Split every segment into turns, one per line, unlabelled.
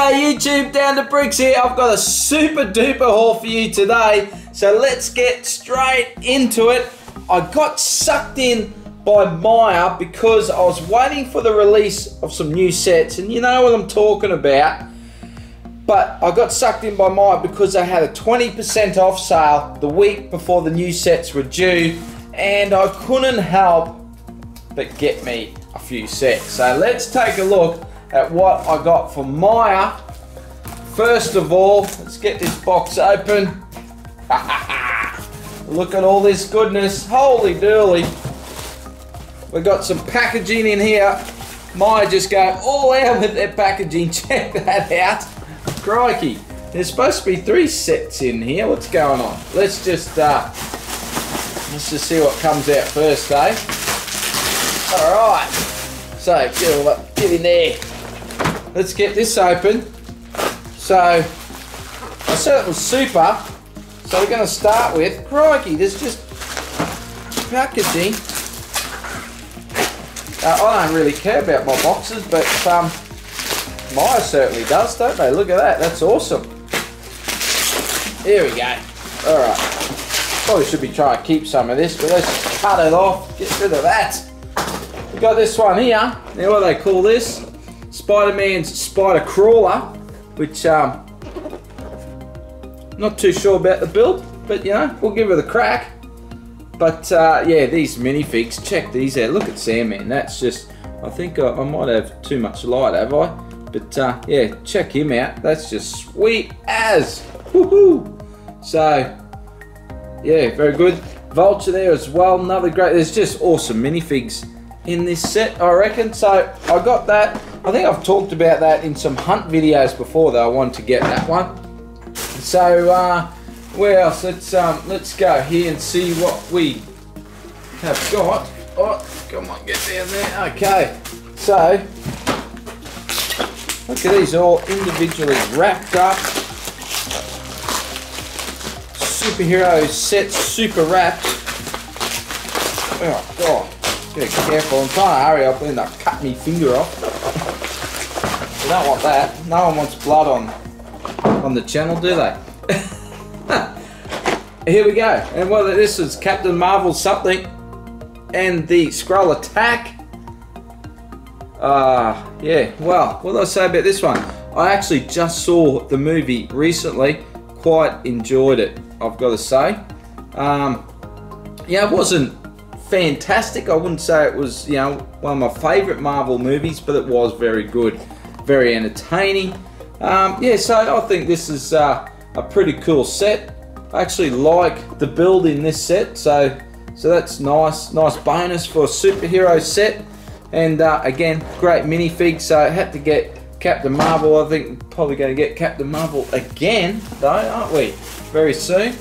G'day YouTube, Down to Bricks here. I've got a super duper haul for you today. So let's get straight into it. I got sucked in by Myer because I was waiting for the release of some new sets, and you know what I'm talking about. But I got sucked in by Myer because they had a 20% off sale the week before the new sets were due, and I couldn't help but get me a few sets. So let's take a look at what I got from Myer. First of all, let's get this box open. Look at all this goodness, holy dooly. We got some packaging in here. Myer just going all out with their packaging, check that out. Crikey, there's supposed to be 3 sets in here. What's going on? Let's just see what comes out first, eh? Alright, so get in there. Let's get this open. So, I said it was super, so we're going to start with, crikey, there's just packaging. I don't really care about my boxes, but Myer certainly does, don't they? Look at that, that's awesome. Here we go. Alright, probably should be trying to keep some of this, but let's cut it off, get rid of that. We've got this one here. Now what do they call this? Spider-Man's Spider Crawler, which not too sure about the build, but you know, we'll give it a crack. But yeah, these minifigs, check these out. Look at Sandman, that's just, I think I might have too much light, have I? But yeah, check him out, that's just sweet as, woohoo! So, yeah, very good. Vulture there as well, another great, there's just awesome minifigs in this set, I reckon. So I got that. I think I've talked about that in some hunt videos before, though. I wanted to get that one. So where else? Let's go here and see what we have got. Oh, come on, get down there. Okay, so look at these, all individually wrapped up. Superhero set, super wrapped. Oh God. Get careful, I'm trying to hurry up and I'll cut my finger off. You don't want that. No one wants blood on the channel, do they? Here we go. And well, this is Captain Marvel something. And the Skrull Attack. Yeah, well, what did I say about this one? I actually just saw the movie recently. Quite enjoyed it, I've got to say. Yeah, it wasn't fantastic. I wouldn't say it was, you know, one of my favourite Marvel movies, but it was very good, very entertaining. Yeah, so I think this is a pretty cool set. I actually like the build in this set, so that's nice bonus for a superhero set. And again, great minifig. So I had to get Captain Marvel. I think we're probably going to get Captain Marvel again, though, aren't we? Very soon,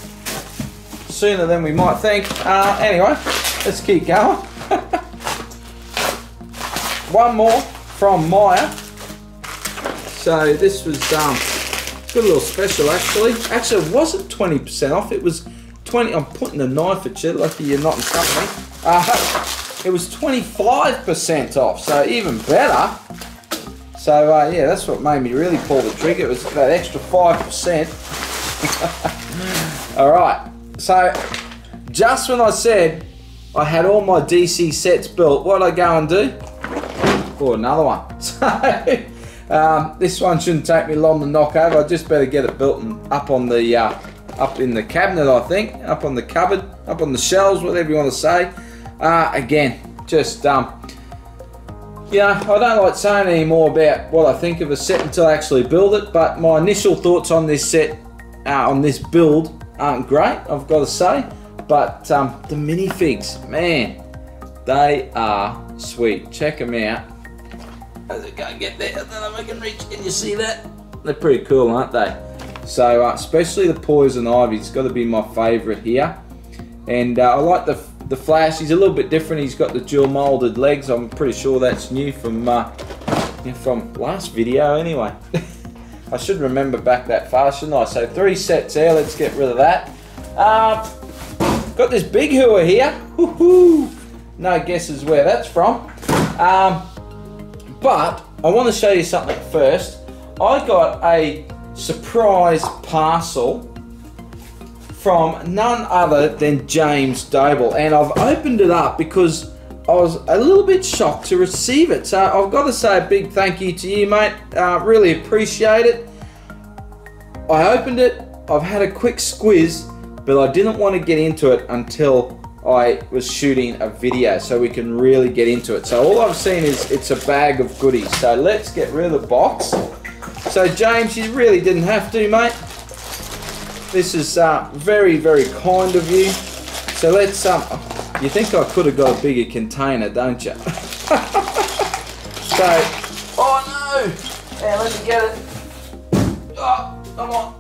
sooner than we might think. Anyway. Let's keep going. One more from Myer. So this was good little special actually. Actually, it wasn't 20% off. It was 20. I'm putting a knife at you. Lucky you're not in front of me. It was 25% off. So even better. So yeah, that's what made me really pull the trigger. It was that extra 5%. All right. So just when I said I had all my DC sets built, what did I go and do? Oh, another one. So, this one shouldn't take me long to knock over. I just better get it built and up on the, up in the cabinet, I think. Up on the cupboard, up on the shelves, whatever you want to say. Again, just, yeah, I don't like saying any more about what I think of a set until I actually build it, but my initial thoughts on this set, on this build, aren't great, I've got to say. But the minifigs, man, they are sweet. Check them out. As I go get there, I don't know if I can reach. Can you see that? They're pretty cool, aren't they? So especially the Poison Ivy's got to be my favourite here. And I like the Flash. He's a little bit different. He's got the dual moulded legs. I'm pretty sure that's new from last video anyway. I should remember back that far, shouldn't I? So 3 sets there. Let's get rid of that. Got this Big Hua here. Woohoo! No guesses where that's from. But I want to show you something first. I got a surprise parcel from none other than James Doble, and I've opened it up because I was a little bit shocked to receive it. So I've got to say a big thank you to you, mate. Really appreciate it. I opened it, I've had a quick squiz, but I didn't want to get into it until I was shooting a video so we can really get into it. So all I've seen is it's a bag of goodies. So let's get rid of the box. So James, you really didn't have to, mate. This is very, very kind of you. So let's, you think I could have got a bigger container, don't you? So, oh no! Yeah, let me get it. Oh, come on.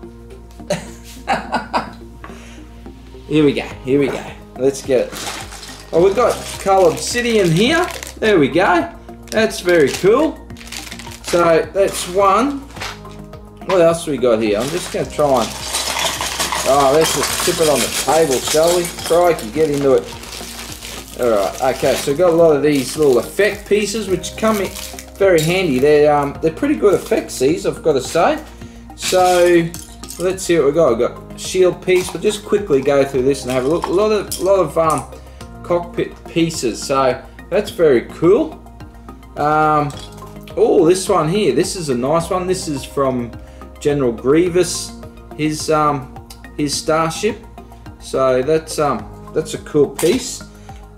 Here we go. Let's get it. Oh, we've got coloured obsidian here. There we go. That's very cool. So that's one. What else we got here? I'm just going to try and... Oh, let's just tip it on the table, shall we? Crikey, get into it. Alright, okay, so we've got a lot of these little effect pieces which come in very handy. They're pretty good effects, these, I've got to say. So let's see what we've got. We've got a shield piece. We'll just quickly go through this and have a look. A lot of cockpit pieces, so that's very cool. Oh, this one here. This is a nice one. This is from General Grievous, his starship. So that's a cool piece.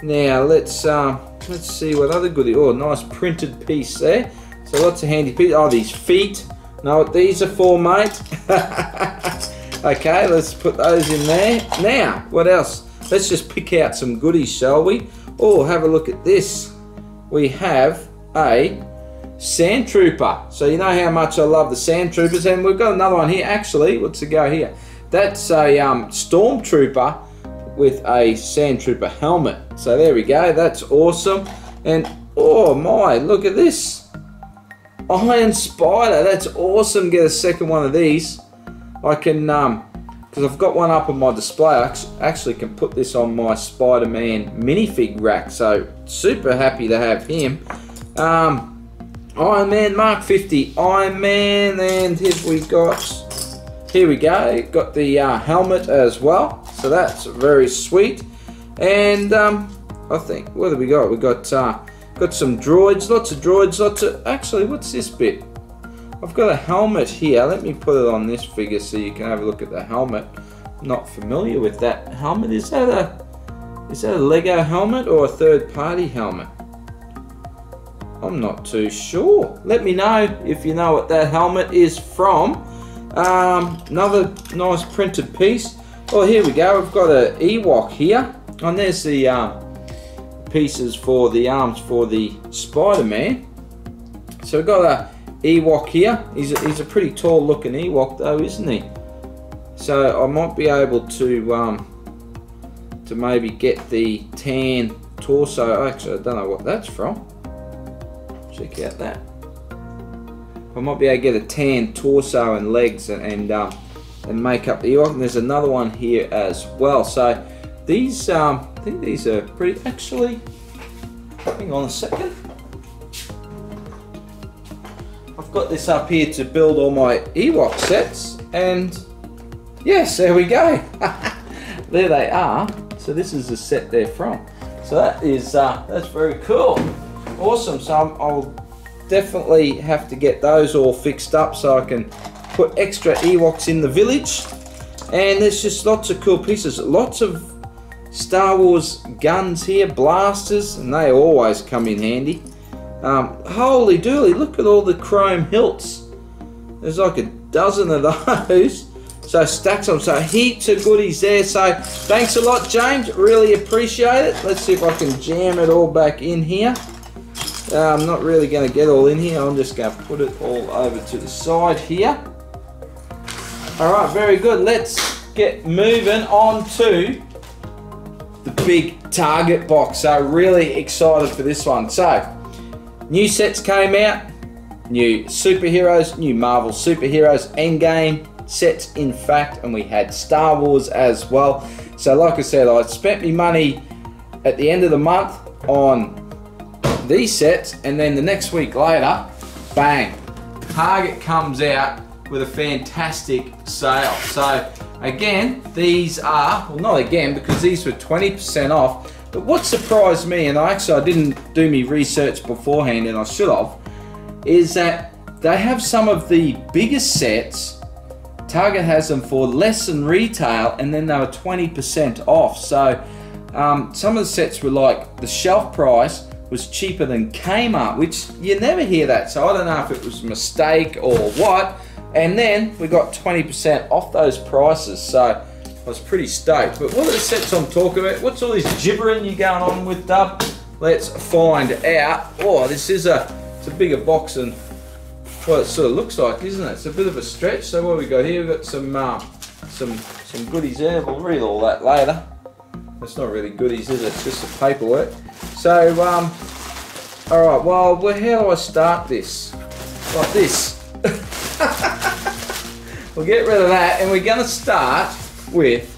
Now let's see what other goodie. Oh, nice printed piece there. So lots of handy pieces. Oh, these feet. Know what these are for, mate? Okay, let's put those in there. Now, what else? Let's just pick out some goodies, shall we? Oh, have a look at this. We have a Sand Trooper. So you know how much I love the Sand Troopers, and we've got another one here. Actually, what's the go here? That's a Stormtrooper with a Sand Trooper helmet. So there we go. That's awesome. And oh my, look at this. Iron Spider, that's awesome. Get a second one of these. I can, because I've got one up on my display, I actually can put this on my Spider-Man minifig rack, so super happy to have him. Iron Man Mark 50, Iron Man, and here we go, got the helmet as well, so that's very sweet. And I think, what have we got? We got some droids, lots of droids, actually, what's this bit? I've got a helmet here. Let me put it on this figure so you can have a look at the helmet. I'm not familiar with that helmet. Is that a Lego helmet or a third-party helmet? I'm not too sure. Let me know if you know what that helmet is from. Another nice printed piece. Oh, here we go. We've got an Ewok here. And there's the pieces for the arms for the Spider-Man. So we've got a Ewok here. He's a pretty tall looking Ewok though, isn't he? So I might be able to maybe get the tan torso. Actually, I don't know what that's from. Check out that. I might be able to get a tan torso and legs and make up the Ewok. And there's another one here as well. So these, I think these are pretty. Actually, hang on a second. I've got this up here to build all my Ewok sets, and yes, there we go. There they are. So this is the set they're from. So that is that's very cool, awesome. So I'll definitely have to get those all fixed up so I can put extra Ewoks in the village. And there's just lots of cool pieces, lots of Star Wars guns here, blasters, and they always come in handy. Holy dooly, look at all the chrome hilts. There's like a dozen of those. So stacks them, so heaps of goodies there. So thanks a lot, James, really appreciate it. Let's see if I can jam it all back in here. I'm not really going to get all in here. I'm just going to put it all over to the side here. Alright, very good. Let's get moving on to the big Target box. So really excited for this one. So new sets came out, new superheroes, new Marvel superheroes, Endgame sets in fact, and we had Star Wars as well. So like I said, I spent my money at the end of the month on these sets, and then the next week later, bang, Target comes out with a fantastic sale. So again, these are, well not again, because these were 20% off, but what surprised me, and I didn't do me research beforehand and I should have, is that they have some of the biggest sets. Target has them for less than retail, and then they were 20% off. So some of the sets were like, the shelf price was cheaper than Kmart, which you never hear that. So I don't know if it was a mistake or what. And then we got 20% off those prices. So I was pretty stoked. But what are the sets I'm talking about? What's all this gibbering you going on with, Dub? Let's find out. Oh, this is it's a bigger box than what it sort of looks like, isn't it? It's a bit of a stretch. So what have we got here? We've got some goodies there. We'll read all that later. It's not really goodies, is it? It's just the paperwork. So, all right. Well, how do I start this? Like this. We'll get rid of that, and we're going to start with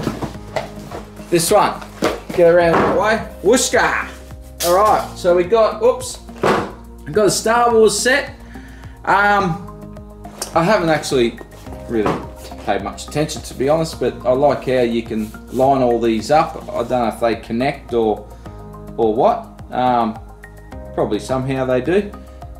this one. Get around the way. Whooshka. All right. So we got. Oops. We got a Star Wars set. I haven't actually really paid much attention, to be honest, but I like how you can line all these up. I don't know if they connect or what. Probably somehow they do.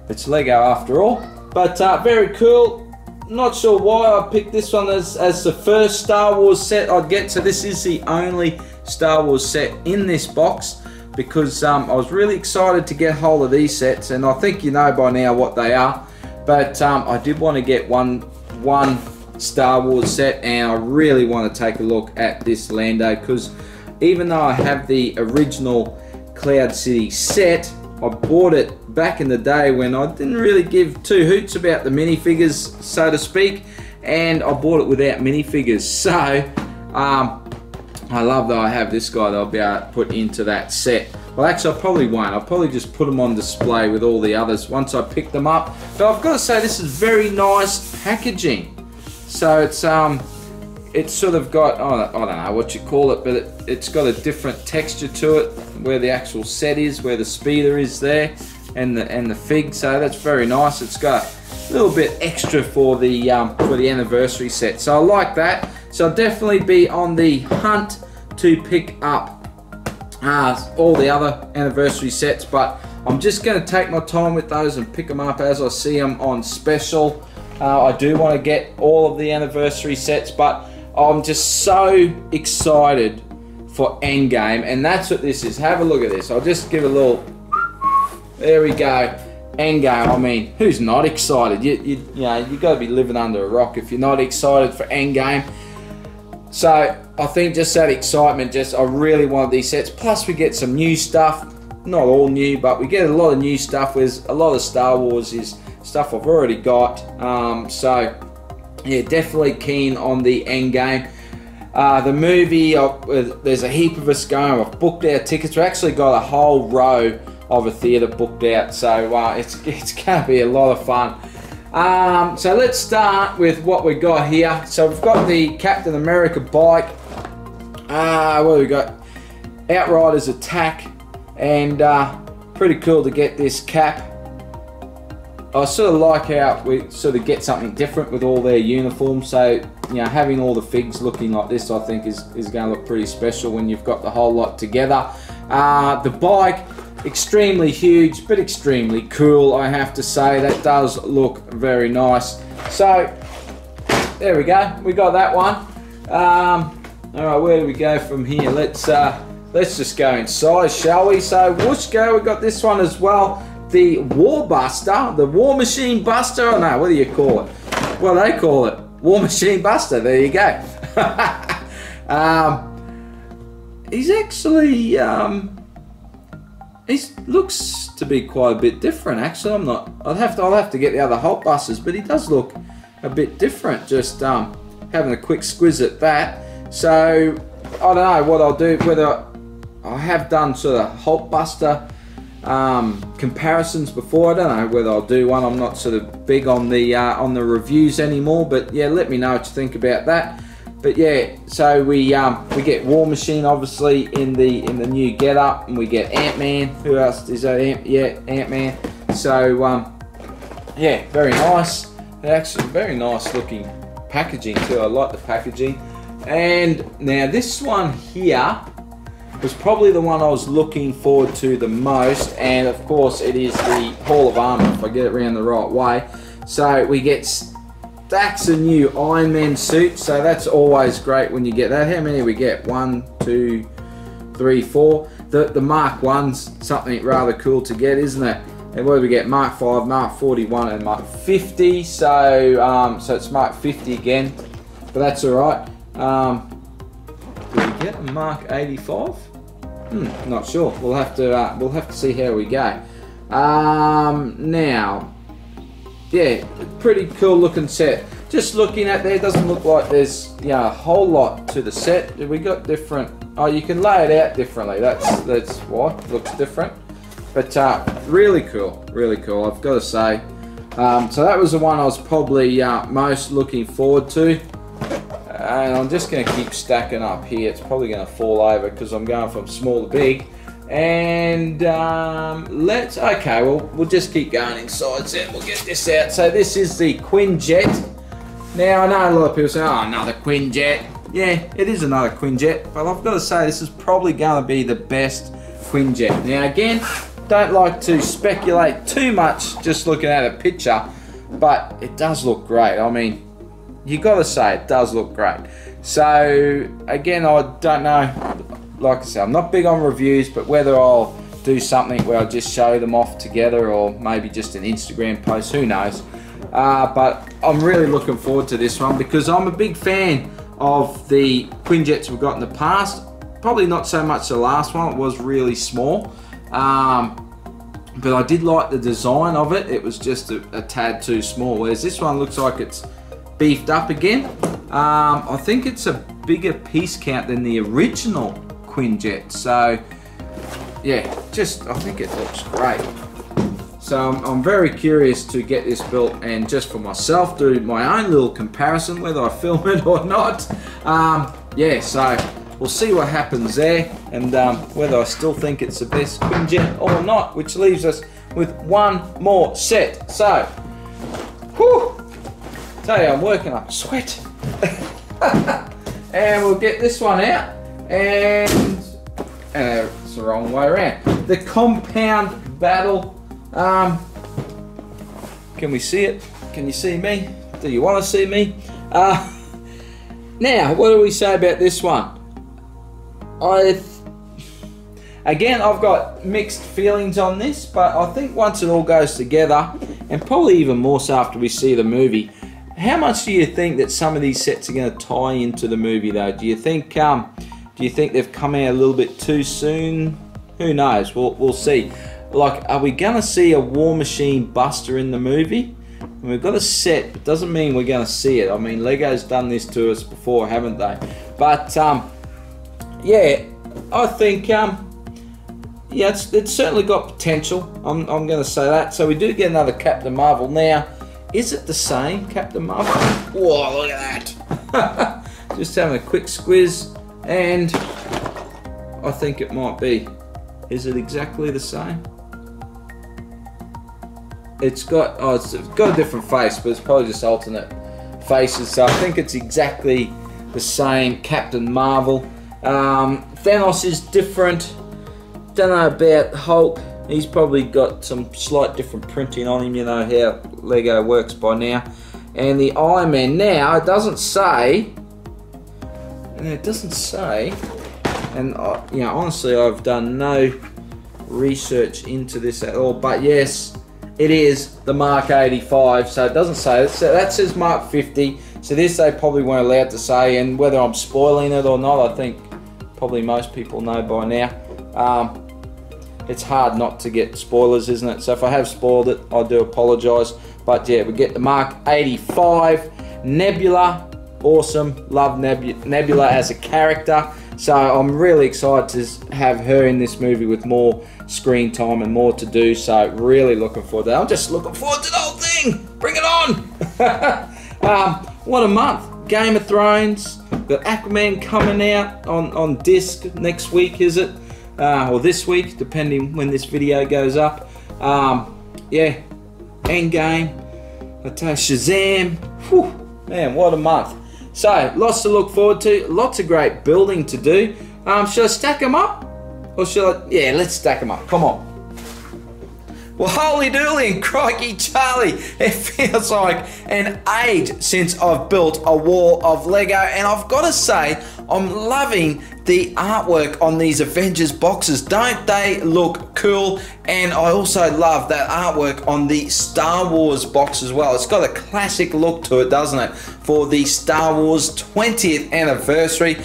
It's Lego after all. But very cool. Not sure why I picked this one as the first Star Wars set I'd get. So this is the only Star Wars set in this box, because I was really excited to get hold of these sets, and I think you know by now what they are. But I did want to get one Star Wars set, and I really want to take a look at this Lando, because even though I have the original Cloud City set, I bought it back in the day when I didn't really give two hoots about the minifigures, so to speak, and I bought it without minifigures. So I love that I have this guy that I'll be able to put into that set. Well, actually, I probably won't. I'll probably just put them on display with all the others once I pick them up. But I've got to say, this is very nice packaging. So it's sort of got, I don't know what you call it, but it's got a different texture to it, where the actual set is, where the speeder is there, and the fig. So that's very nice. It's got a little bit extra for the anniversary set. So I like that. So I'll definitely be on the hunt to pick up all the other anniversary sets, but I'm just going to take my time with those and pick them up as I see them on special. I do want to get all of the anniversary sets, but I'm just so excited for Endgame, and that's what this is. Have a look at this. I'll just give a little, there we go, Endgame. I mean, who's not excited? You know, you got to be living under a rock if you're not excited for Endgame. So I think just that excitement, I really wanted these sets. Plus we get some new stuff, not all new, but we get a lot of new stuff. Whereas a lot of Star Wars is stuff I've already got. So yeah, definitely keen on the Endgame. The movie, there's a heap of us going. I've booked our tickets. We've actually got a whole row of a theatre booked out. So it's going to be a lot of fun. So let's start with what we got here. So we've got the Captain America bike. What have we got? Outriders Attack, and pretty cool to get this cap. I sort of like how we sort of get something different with all their uniforms. So you know, having all the figs looking like this, I think is going to look pretty special when you've got the whole lot together. The bike, extremely huge, but extremely cool, I have to say. That does look very nice. So there we go, we got that one. All right, where do we go from here? Let's just go inside, shall we? So whoosh go, we got this one as well. The War Buster, the War Machine Buster. Oh no, what do you call it? Well, they call it War Machine Buster. There you go. He's actually he looks to be quite a bit different. Actually, I'll have to get the other Hulk Busters, but he does look a bit different. Just having a quick squiz at that. So I don't know what I'll do. Whether I have done sort of Hulk Buster comparisons before. I don't know whether I'll do one. I'm not sort of big on the reviews anymore. But yeah, let me know what you think about that. But yeah, so we get War Machine obviously in the new getup, and we get Ant-Man. Who else is that? Ant-Man. So yeah, very nice. Actually, very nice looking packaging too. I like the packaging. And now this one here was probably the one I was looking forward to the most, and of course it is the Hall of Armor, if I get it around the right way. So we get stacks of new Iron Man suits, so that's always great when you get that. How many we get? 1, 2, 3, 4. The Mark 1's something rather cool to get, isn't it? And what do we get? Mark 5, Mark 41, and Mark 50. So so it's Mark 50 again, but that's all right. Did we get a Mark 85? Not sure. We'll have to see how we go. Now, yeah, pretty cool looking set. Just looking at there, doesn't look like there's a whole lot to the set. We got different. Oh, you can lay it out differently. That's why it looks different. But really cool, really cool. I've got to say. So that was the one I was probably most looking forward to. And I'm just going to keep stacking up here. It's probably going to fall over because I'm going from small to big. And okay, well, we'll just keep going inside and we'll get this out. So this is the Quinjet. Now, I know a lot of people say, oh, another Quinjet. Yeah, it is another Quinjet, but I've got to say this is probably going to be the best Quinjet. Now, again, don't like to speculate too much just looking at a picture, but it does look great. I mean, you got to say it does look great. So again, I don't know, like I said, I'm not big on reviews, but whether I'll do something where I'll just show them off together or maybe just an Instagram post, who knows. But I'm really looking forward to this one because I'm a big fan of the Quinjets we've got in the past. Probably not so much the last one, it was really small. But I did like the design of it. It was just a tad too small, whereas this one looks like it's beefed up again. I think it's a bigger piece count than the original Quinjet. So yeah, I think it looks great. So I'm very curious to get this built and just for myself do my own little comparison, whether I film it or not. Yeah, so we'll see what happens there and whether I still think it's the best Quinjet or not, which leaves us with one more set. So, whew, tell you, I'm working up a sweat. And we'll get this one out, and it's the wrong way around. The Compound Battle. Can we see it? Can you see me? Do you want to see me? Now, what do we say about this one? Again, I've got mixed feelings on this, but I think once it all goes together, and probably even more so after we see the movie, how much do you think that some of these sets are going to tie into the movie, though? Do you think they've come out a little bit too soon? Who knows? We'll see. Like, are we going to see a War Machine Buster in the movie? And we've got a set, but doesn't mean we're going to see it. I mean, Lego's done this to us before, haven't they? But yeah, I think yeah, it's certainly got potential. I'm going to say that. So we do get another Captain Marvel. Now, is it the same Captain Marvel? Whoa, look at that! Just having a quick squiz, and I think it might be. Is it exactly the same? It's got a different face, but it's probably just alternate faces. So I think it's exactly the same Captain Marvel. Thanos is different. Don't know about Hulk. He's probably got some slight different printing on him. You know how Lego works by now. And the Iron Man. Now it doesn't say. And you know, honestly, I've done no research into this at all. But yes, it is the Mark 85. So it doesn't say it. So that says Mark 50. So this they probably weren't allowed to say. And whether I'm spoiling it or not, I think probably most people know by now. It's hard not to get spoilers, isn't it? So if I have spoiled it, I do apologise. But yeah, we get the Mark 85. Nebula, awesome. Love Nebula as a character. So I'm really excited to have her in this movie with more screen time and more to do. So really looking forward to that. I'm just looking forward to the whole thing. Bring it on. What a month. Game of Thrones. Got Aquaman coming out on disc next week, is it? Or this week, depending when this video goes up. Yeah, Endgame. I tell you, Shazam. Whew, man, what a month. So, lots to look forward to. Lots of great building to do. Should I stack them up? Or should I? Yeah, let's stack them up. Come on. Well, holy dooly and crikey Charlie, it feels like an age since I've built a wall of Lego, and I've got to say, I'm loving the artwork on these Avengers boxes. Don't they look cool? And I also love that artwork on the Star Wars box as well. It's got a classic look to it, doesn't it? For the Star Wars 20th anniversary.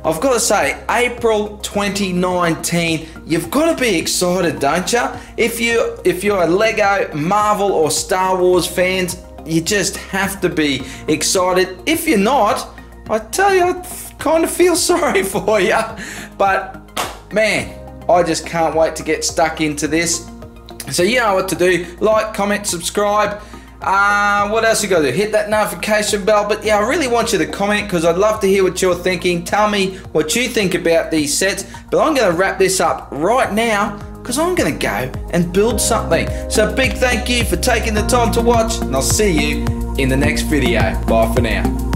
I've got to say, April 2019, you've got to be excited, don't you? If you're a Lego, Marvel or Star Wars fans, you just have to be excited. If you're not, I tell you, I kind of feel sorry for you. But man, I just can't wait to get stuck into this. So you know what to do. Like, comment, subscribe. What else you got to do? Hit that notification bell. But yeah, I really want you to comment because I'd love to hear what you're thinking. Tell me what you think about these sets. But I'm going to wrap this up right now because I'm going to go and build something. So big thank you for taking the time to watch, and I'll see you in the next video. Bye for now.